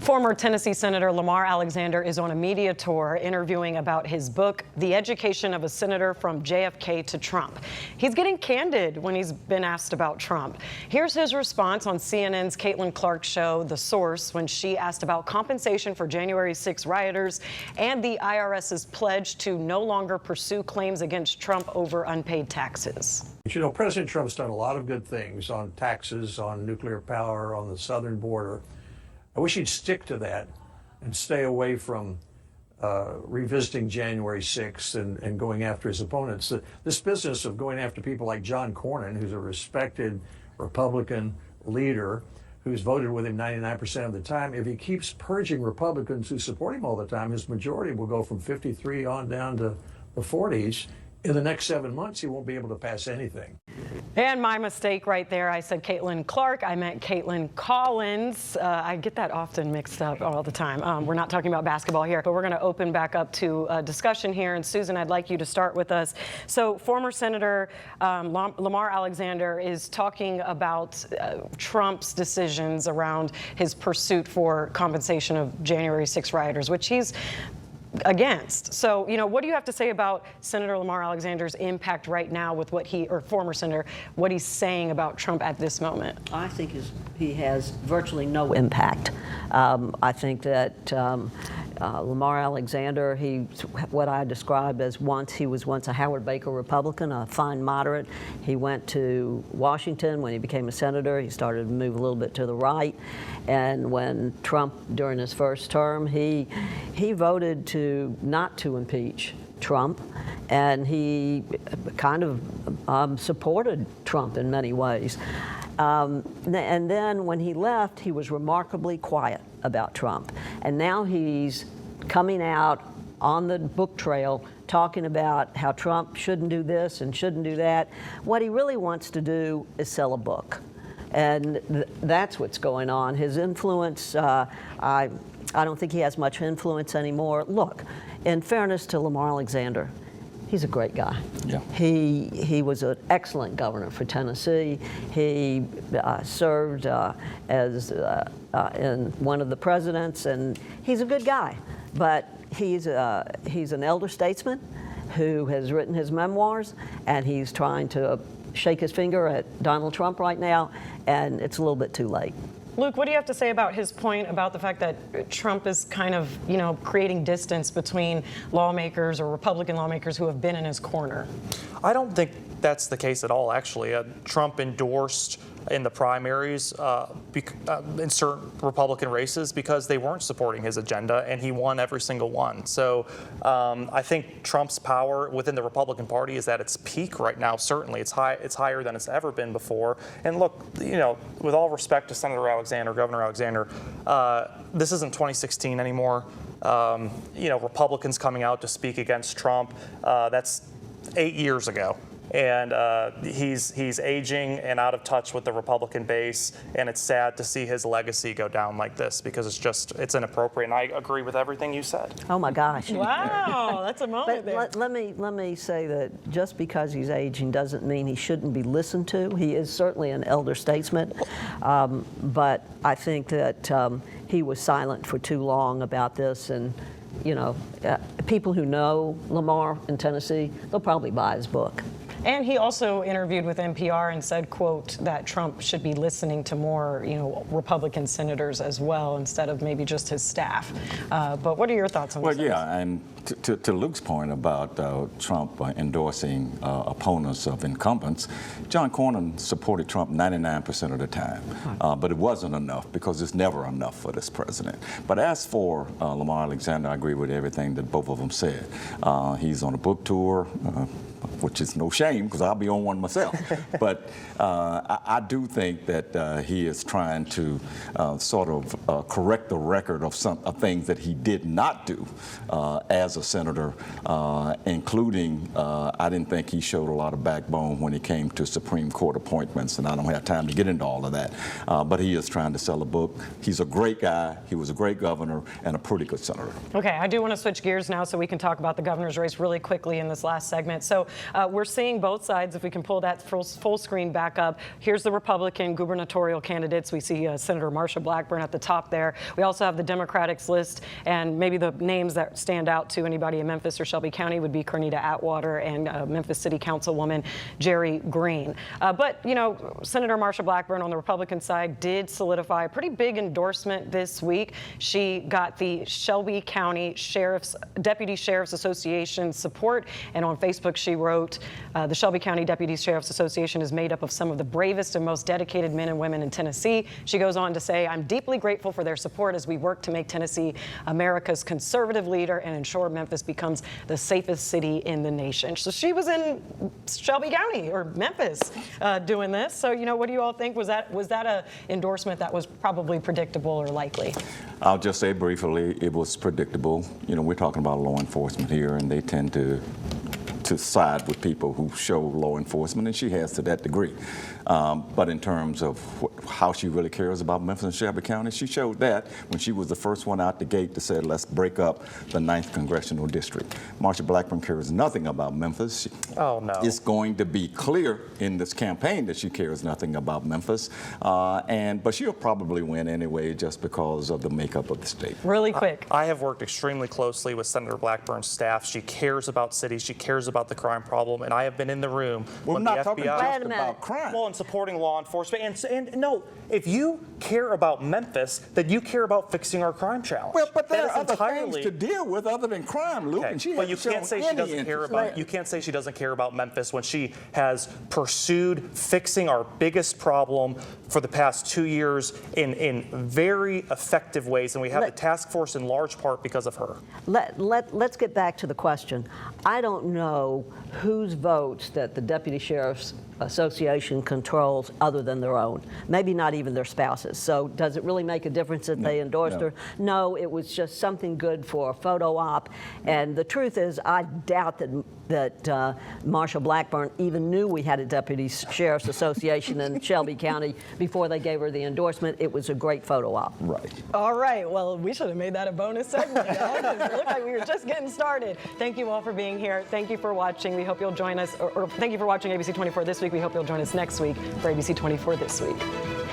Former Tennessee Senator Lamar Alexander is on a media tour interviewing about his book, The Education of a Senator from JFK to Trump. He's getting candid when he's been asked about Trump. Here's his response on CNN's Caitlin Clark's show, The Source, when she asked about compensation for January 6 rioters and the IRS's pledge to no longer pursue claims against Trump over unpaid taxes. You know, President Trump's done a lot of good things on taxes, on nuclear power, on the southern border. I wish he'd stick to that and stay away from revisiting January 6th and going after his opponents. This business of going after people like John Cornyn, who's a respected Republican leader who's voted with him 99% of the time, if he keeps purging Republicans who support him all the time, his majority will go from 53 on down to the 40s. In the next 7 months, he won't be able to pass anything. And my mistake right there, I said Caitlin Clark, I meant Caitlin Collins. I get that often mixed up all the time. We're not talking about basketball here, but we're going to open back up to discussion here. And Susan, I'd like you to start with us. So former Senator Lamar Alexander is talking about Trump's decisions around his pursuit for compensation of January 6 rioters, which he's against. So, you know, what do you have to say about Senator Lamar Alexander's impact right now with what former senator, what he's saying about Trump at this moment? I think he has virtually no impact. I think that Lamar Alexander, he's what I described as he was once a Howard Baker Republican, a fine moderate. He went to Washington when he became a senator. He started to move a little bit to the right. And when Trump, during his first term, he voted not to impeach Trump, and he kind of supported Trump in many ways. And then when he left, he was remarkably quiet about Trump. And now he's coming out on the book trail talking about how Trump shouldn't do this and shouldn't do that. What he really wants to do is sell a book. And that's what's going on. His influence, I don't think he has much influence anymore. Look, in fairness to Lamar Alexander, he's a great guy. Yeah. He was an excellent governor for Tennessee. He served as in one of the presidents, and he's a good guy. But he's an elder statesman who has written his memoirs, and he's trying to shake his finger at Donald Trump right now, and it's a little bit too late. Luke, what do you have to say about his point about the fact that Trump is kind of, you know, creating distance between lawmakers or Republican lawmakers who have been in his corner? I don't think that's the case at all, actually. Trump endorsed in the primaries in certain Republican races because they weren't supporting his agenda, and he won every single one. So I think Trump's power within the Republican Party is at its peak right now. Certainly, it's higher than it's ever been before. And look, you know, with all respect to Senator Alexander, Governor Alexander, this isn't 2016 anymore. You know, Republicans coming out to speak against Trump, that's 8 years ago. And he's aging and out of touch with the Republican base, and it's sad to see his legacy go down like this because it's inappropriate. And I agree with everything you said. Oh my gosh! Wow, that's a moment there. Let me say that just because he's aging doesn't mean he shouldn't be listened to. He is certainly an elder statesman, but I think that he was silent for too long about this, and you know, people who know Lamar in Tennessee, they'll probably buy his book. And he also interviewed with NPR and said, quote, that Trump should be listening to more, you know, Republican senators as well, instead of maybe just his staff. But what are your thoughts on this? Well, yeah, and to Luke's point about Trump endorsing opponents of incumbents, John Cornyn supported Trump 99% of the time, but it wasn't enough because it's never enough for this president. But as for Lamar Alexander, I agree with everything that both of them said. He's on a book tour, which is no shame because I'll be on one myself. But I do think that he is trying to sort of correct the record of some things that he did not do as a senator, including I didn't think he showed a lot of backbone when he came to Supreme Court appointments, and I don't have time to get into all of that. But he is trying to sell a book. He's a great guy. He was a great governor and a pretty good senator. Okay, I do want to switch gears now so we can talk about the governor's race really quickly in this last segment. So we're seeing both sides. If we can pull that full screen back up, here's the Republican gubernatorial candidates. We see Senator Marsha Blackburn at the top there. We also have the Democrats list, and maybe the names that stand out to anybody in Memphis or Shelby County would be Cornita Atwater and Memphis City Councilwoman Jerry Green. But, you know, Senator Marsha Blackburn on the Republican side did solidify a pretty big endorsement this week. She got the Shelby County Deputy Sheriff's Association support, and on Facebook she wrote, the Shelby County Deputy Sheriff's Association is made up of some of the bravest and most dedicated men and women in Tennessee. She goes on to say, I'm deeply grateful for their support as we work to make Tennessee America's conservative leader and ensure Memphis becomes the safest city in the nation. So she was in Shelby County or Memphis doing this. So, you know, what do you all think? Was that a endorsement that was probably predictable or likely? I'll just say briefly, it was predictable. You know, we're talking about law enforcement here, and they tend to side with people who show law enforcement, and she has to that degree. But in terms of how she really cares about Memphis and Shelby County, she showed that when she was the first one out the gate to say, let's break up the 9th Congressional District. Marsha Blackburn cares nothing about Memphis. Oh, no. It's going to be clear in this campaign that she cares nothing about Memphis. But she'll probably win anyway just because of the makeup of the state. Really quick. I have worked extremely closely with Senator Blackburn's staff. She cares about cities. She cares about the crime problem. And I have been in the room We're when not the talking FBI... just about crime. Well, and supporting law enforcement. And no, if you care about Memphis, then you care about fixing our crime challenge. Well, but there That are is other entirely... things to deal with other than crime, Luke. Okay. And she But you hasn't can't say shown she doesn't any care interest. about. You can't say she doesn't care about Memphis when she has pursued fixing our biggest problem for the past 2 years in very effective ways, and we have the task force in large part because of her. Let's get back to the question. I don't know whose votes that the Deputy Sheriff's Association controls other than their own. Maybe not even their spouses. So does it really make a difference that they endorsed her? No, it was just something good for a photo op. And the truth is, I doubt that Marsha Blackburn even knew we had a Deputy Sheriff's Association in Shelby County before they gave her the endorsement. It was a great photo op. Right. All right. Well, we should have made that a bonus segment. It looked like we were just getting started. Thank you all for being here. Thank you for watching. We hope you'll join us, or thank you for watching ABC24 This Week. We hope you'll join us next week for ABC24 This Week.